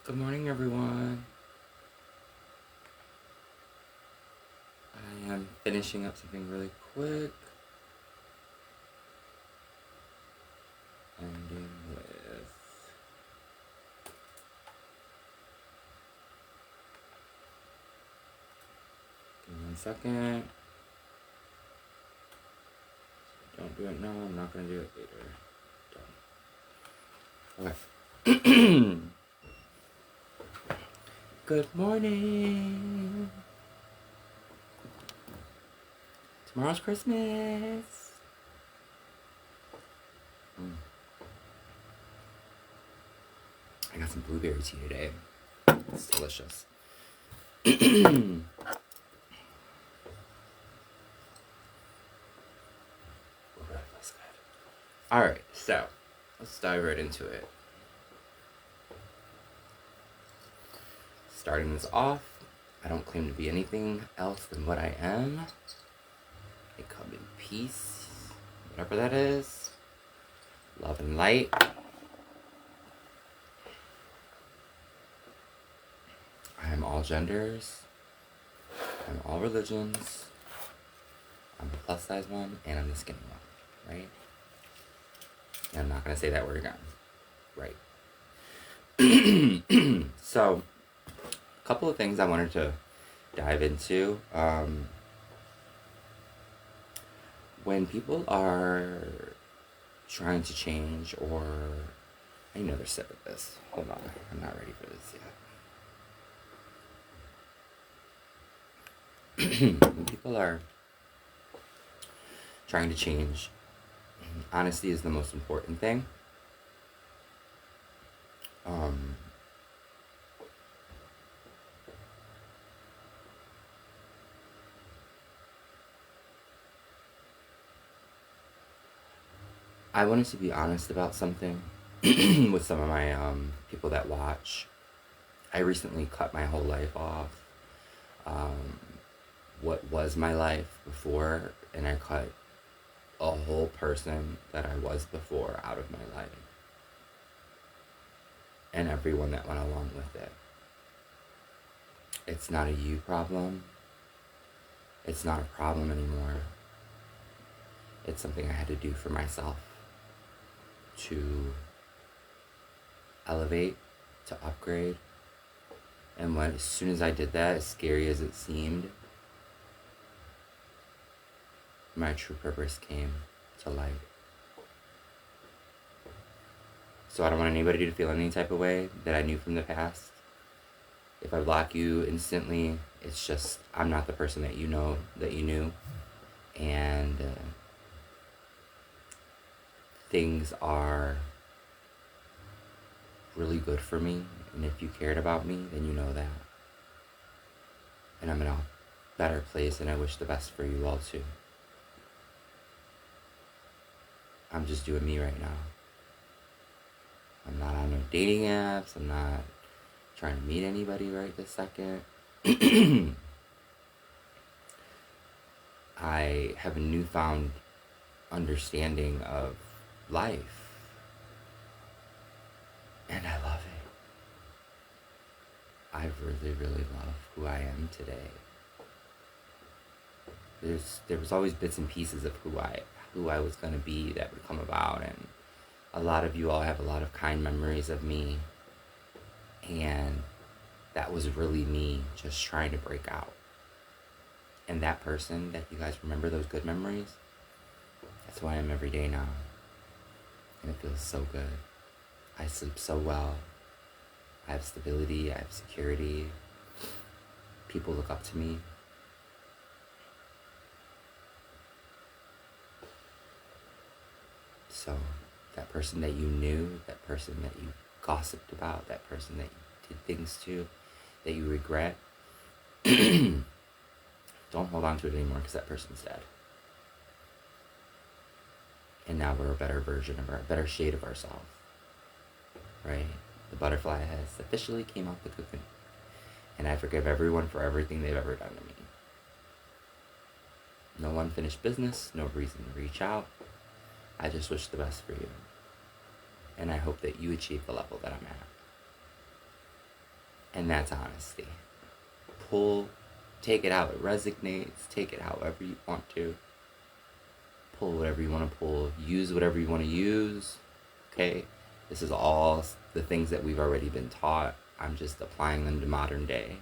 Good morning, everyone. I am finishing up something really quick. Ending with give me 1 second. Don't do it now. I'm not gonna do it later. Done. Okay. Good morning. Tomorrow's Christmas. I got some blueberry tea today. It's delicious. Alright, so let's dive right into it. Starting this off, I don't claim to be anything else than what I am. I come in peace, whatever that is, love and light. I am all genders. I'm all religions. I'm the plus size one, and I'm the skinny one, right? And I'm not gonna say that word again, right? So, a couple of things I wanted to dive into. When people are trying to change, or I need another sip of this. Hold on, I'm not ready for this yet. When people are trying to change, honesty is the most important thing. I wanted to be honest about something with some of my people that watch. I recently cut my whole life off. What was my life before, and I cut a whole person that I was before out of my life. And everyone that went along with it. It's not a you problem. It's not a problem anymore. It's something I had to do for myself to elevate, to upgrade. And as soon as I did that, as scary as it seemed, my true purpose came to light. So I don't want anybody to feel any type of way that I knew from the past. If I block you instantly, it's just I'm not the person that you know that you knew. And things are really good for me. And if you cared about me, then you know that. And I'm in a better place, and I wish the best for you all too. I'm just doing me right now. I'm not on no dating apps. I'm not trying to meet anybody right this second. I have a newfound understanding of life. And I love it. I really, really love who I am today. There was always bits and pieces of who I was going to be that would come about, and a lot of you all have a lot of kind memories of me, and that was really me just trying to break out. And that person that you guys remember, those good memories, that's who I am every day now. And it feels so good. I sleep so well. I have stability, I have security. People look up to me. So that person that you knew, that person that you gossiped about, that person that you did things to, that you regret, don't hold on to it anymore, because that person's dead. And now we're a better version of a better shade of ourselves. Right? The butterfly has officially came out the cocoon. And I forgive everyone for everything they've ever done to me. No unfinished business, no reason to reach out. I just wish the best for you. And I hope that you achieve the level that I'm at. And that's honesty. Take it how it resonates, take it however you want to. Pull whatever you want to pull, use whatever you want to use. Okay? This is all the things that we've already been taught. I'm just applying them to modern day.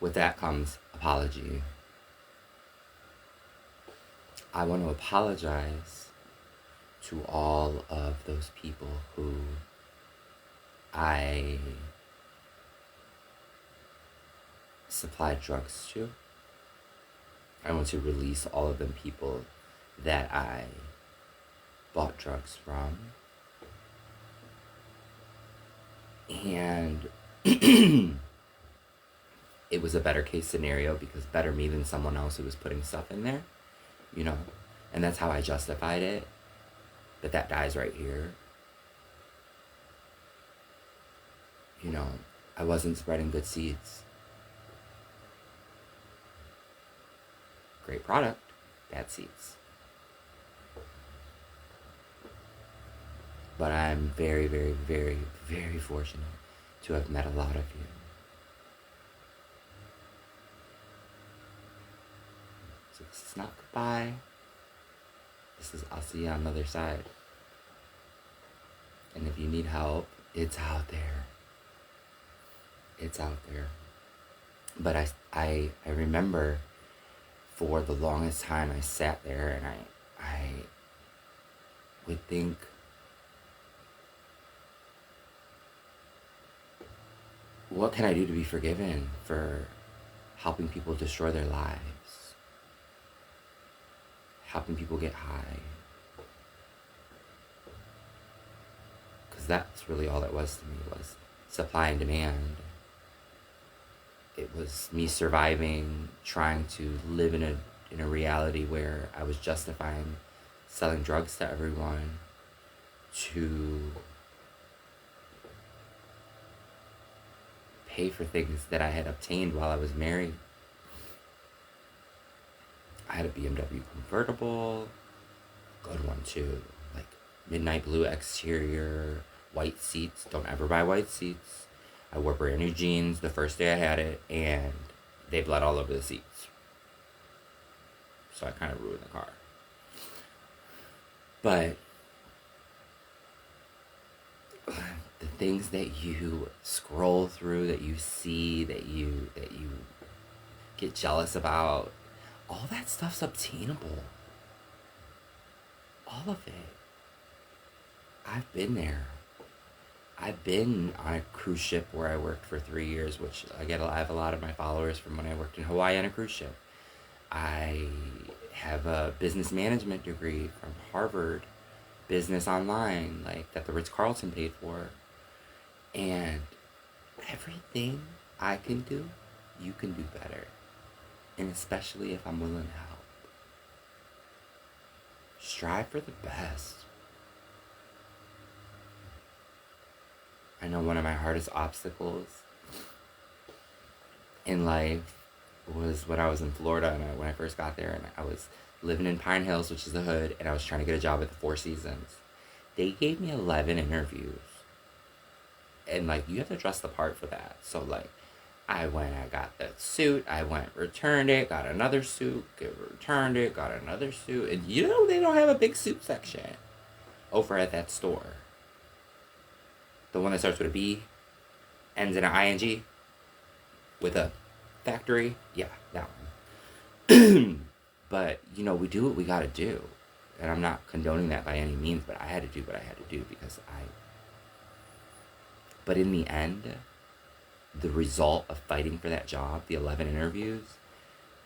With that comes apology. I want to apologize to all of those people who I supplied drugs to. I want to release all of them people that I bought drugs from. And it was a better case scenario because better me than someone else who was putting stuff in there, you know, and that's how I justified it. But that dies right here. You know, I wasn't spreading good seeds. Great product, bad seeds. But I'm very, very, very, very fortunate to have met a lot of you. So this is not goodbye. This is I'll see you on the other side. And if you need help, it's out there. It's out there. But I remember for the longest time I sat there and I would think, what can I do to be forgiven for helping people destroy their lives? Helping people get high? Because that's really all it was to me, was supply and demand. It was me surviving, trying to live in a reality where I was justifying selling drugs to everyone, to pay for things that I had obtained while I was married. I had a BMW convertible, good one too, like midnight blue exterior, white seats. Don't ever buy white seats. I wore brand new jeans the first day I had it, and they bled all over the seats. So I kind of ruined the car. But the things that you scroll through, that you see, that you get jealous about, all that stuff's obtainable. All of it. I've been there. I've been on a cruise ship where I worked for 3 years, which I have a lot of my followers from when I worked in Hawaii on a cruise ship. I have a business management degree from Harvard, Business Online, like that the Ritz-Carlton paid for. And everything I can do, you can do better. And especially if I'm willing to help. Strive for the best. I know one of my hardest obstacles in life was when I was in Florida, and when I first got there, and I was living in Pine Hills, which is the hood, and I was trying to get a job at the Four Seasons. They gave me 11 interviews. And, like, you have to dress the part for that. So, like, I got that suit, returned it, got another suit, returned it, got another suit. And you know they don't have a big suit section over at that store. The one that starts with a B, ends in an ing, with a factory. Yeah, that one. But, you know, we do what we gotta do. And I'm not condoning that by any means, but I had to do what I had to do because But in the end, the result of fighting for that job, the 11 interviews,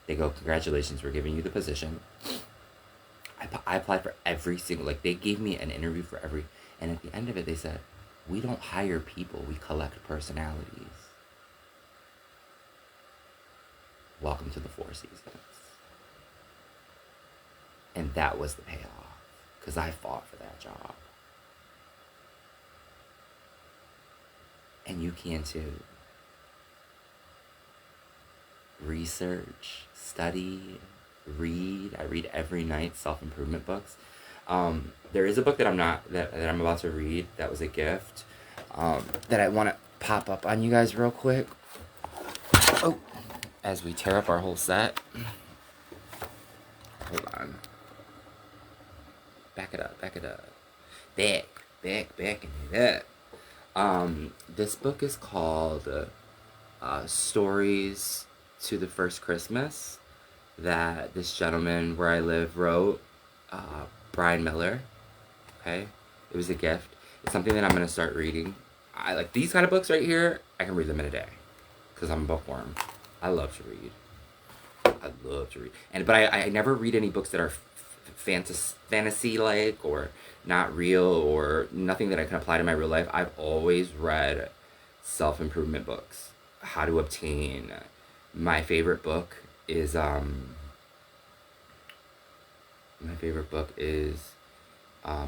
they go, congratulations, we're giving you the position. I applied for every single, like, they gave me an interview for every, and at the end of it, they said, we don't hire people, we collect personalities. Welcome to the Four Seasons. And that was the payoff, because I fought for that job. And you can too. Research, study, read. I read every night self-improvement books. There is a book that I'm about to read that was a gift, that I want to pop up on you guys real quick. Oh, as we tear up our whole set. Hold on. Back it up. Backing it up. This book is called Stories to the First Christmas, that this gentleman where I live wrote, Brian Miller. Okay, it was a gift. It's something that I'm gonna start reading. I like these kind of books right here. I can read them in a day, because I'm a bookworm. I love to read. But I never read any books that are fantasy like, or not real, or nothing that I can apply to my real life. I've always read self-improvement books. How to obtain. My favorite book is The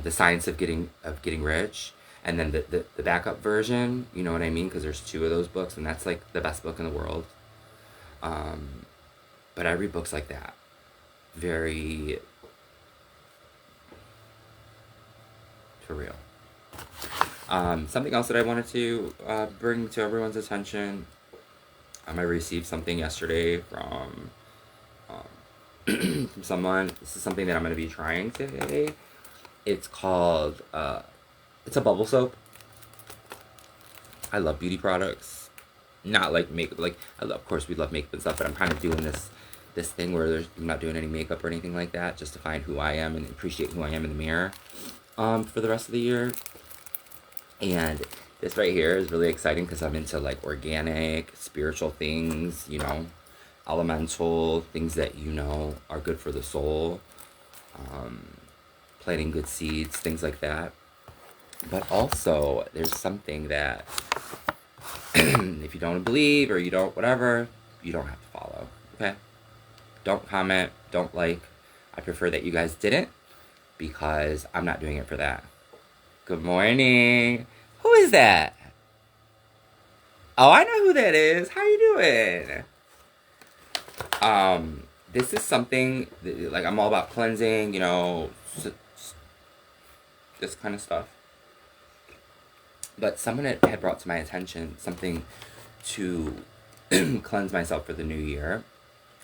Science of Getting Rich, and then the backup version, you know what I mean, because there's two of those books, and that's like the best book in the world. But I read books like that, very for real. Something else that I wanted to bring to everyone's attention. I received something yesterday from from someone. This is something that I'm going to be trying today. It's called, it's a bubble soap. I love beauty products. Not like makeup, like, of course we love makeup and stuff, but I'm kind of doing this thing where I'm not doing any makeup or anything like that, just to find who I am and appreciate who I am in the mirror, for the rest of the year. And this right here is really exciting because I'm into like organic, spiritual things, you know, elemental things that, you know, are good for the soul, planting good seeds, things like that. But also, there's something that if you don't believe or you don't whatever, you don't have to follow, okay? Don't comment, don't like. I prefer that you guys didn't, because I'm not doing it for that. Good morning. Who is that? Oh, I know who that is. How you doing? This is something that, like, I'm all about cleansing, you know, this kind of stuff. But someone had brought to my attention something to cleanse myself for the new year.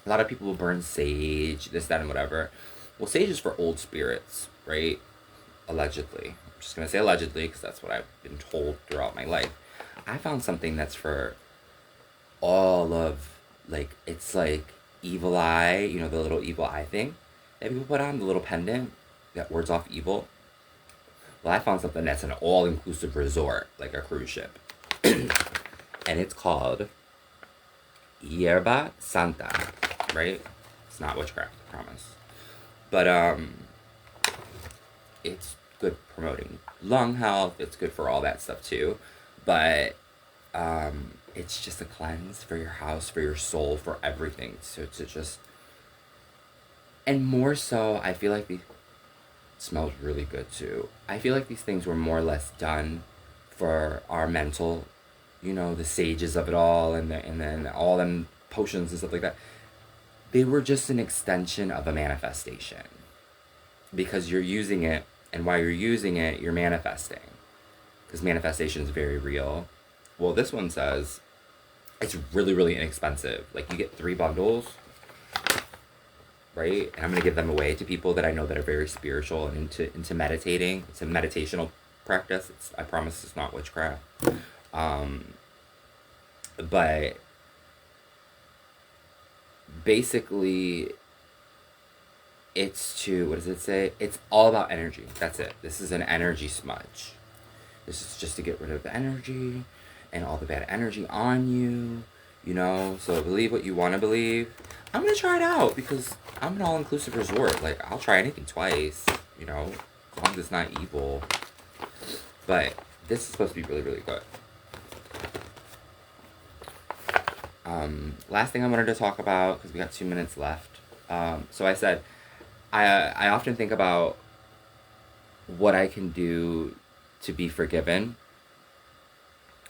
A lot of people will burn sage, this, that, and whatever. Well, sage is for old spirits, right? Allegedly. I'm just going to say allegedly because that's what I've been told throughout my life. I found something that's for all of, like, it's like evil eye, you know, the little evil eye thing that people put on, the little pendant that wards off evil. Well, I found something that's an all-inclusive resort, like a cruise ship. And it's called Yerba Santa, right? It's not witchcraft, I promise. But, it's good promoting lung health. It's good for all that stuff, too. But, it's just a cleanse for your house, for your soul, for everything. So to just... And more so, I feel like it smells really good, too. I feel like these things were more or less done for our mental, you know, the sages of it all, and then all them potions and stuff like that. They were just an extension of a manifestation. Because you're using it, and while you're using it, you're manifesting. Because manifestation is very real. Well, this one says it's really, really inexpensive. Like, you get 3 bundles, right? And I'm going to give them away to people that I know that are very spiritual and into meditating. It's a meditational practice. I promise it's not witchcraft. But basically, it's to, what does it say? It's all about energy. That's it. This is an energy smudge. This is just to get rid of the energy and all the bad energy on you, you know? So believe what you want to believe. I'm going to try it out because I'm an all-inclusive resort. Like, I'll try anything twice, you know, as long as it's not evil. But this is supposed to be really, really good. Last thing I wanted to talk about, because we got 2 minutes left. So I said, I often think about what I can do to be forgiven,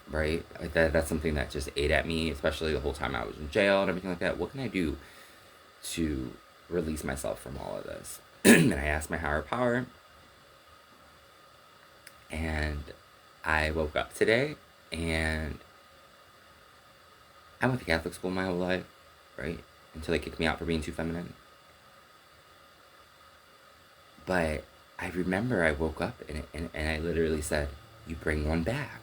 right? Like that's something that just ate at me, especially the whole time I was in jail and everything like that. What can I do to release myself from all of this? And I asked my higher power, And I woke up today, and I went to Catholic school my whole life, right? Until they kicked me out for being too feminine. But I remember I woke up and I literally said, "You bring one back."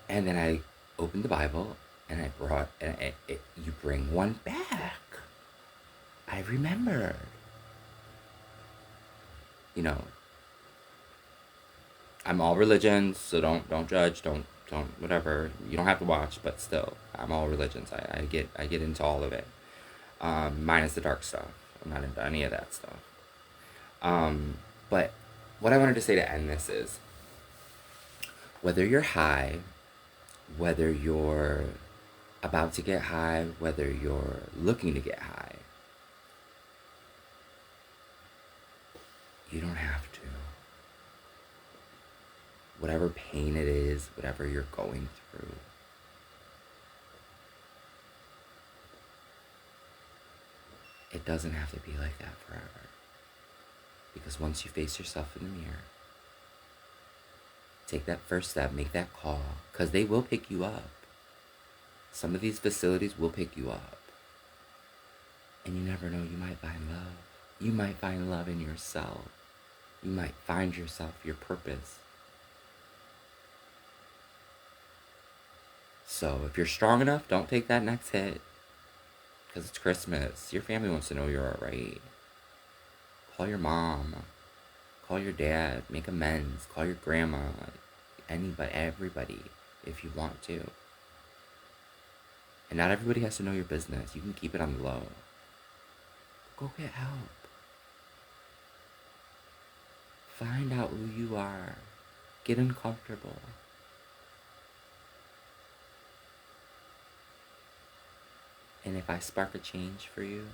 And then I opened the Bible and I brought, you bring one back. I remembered. You know, I'm all religions, so don't judge, don't whatever. You don't have to watch, but still, I'm all religions. I get into all of it, minus the dark stuff. I'm not into any of that stuff. But what I wanted to say to end this is, whether you're high, whether you're about to get high, whether you're looking to get high, you don't have to. Whatever pain it is, whatever you're going through, it doesn't have to be like that forever. Because once you face yourself in the mirror, take that first step, make that call, because they will pick you up. Some of these facilities will pick you up. And you never know, you might find love. You might find love in yourself. You might find yourself, your purpose. So if you're strong enough, don't take that next hit. Because it's Christmas. Your family wants to know you're alright. Call your mom. Call your dad. Make amends. Call your grandma. Anybody, everybody, if you want to. And not everybody has to know your business. You can keep it on the low. Go get help. Find out who you are. Get uncomfortable. And if I spark a change for you,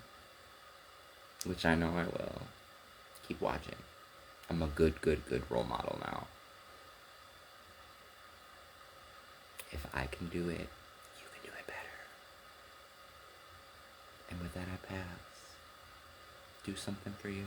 which I know I will, keep watching. I'm a good role model now. If I can do it, you can do it better. And with that, I pass. Do something for you.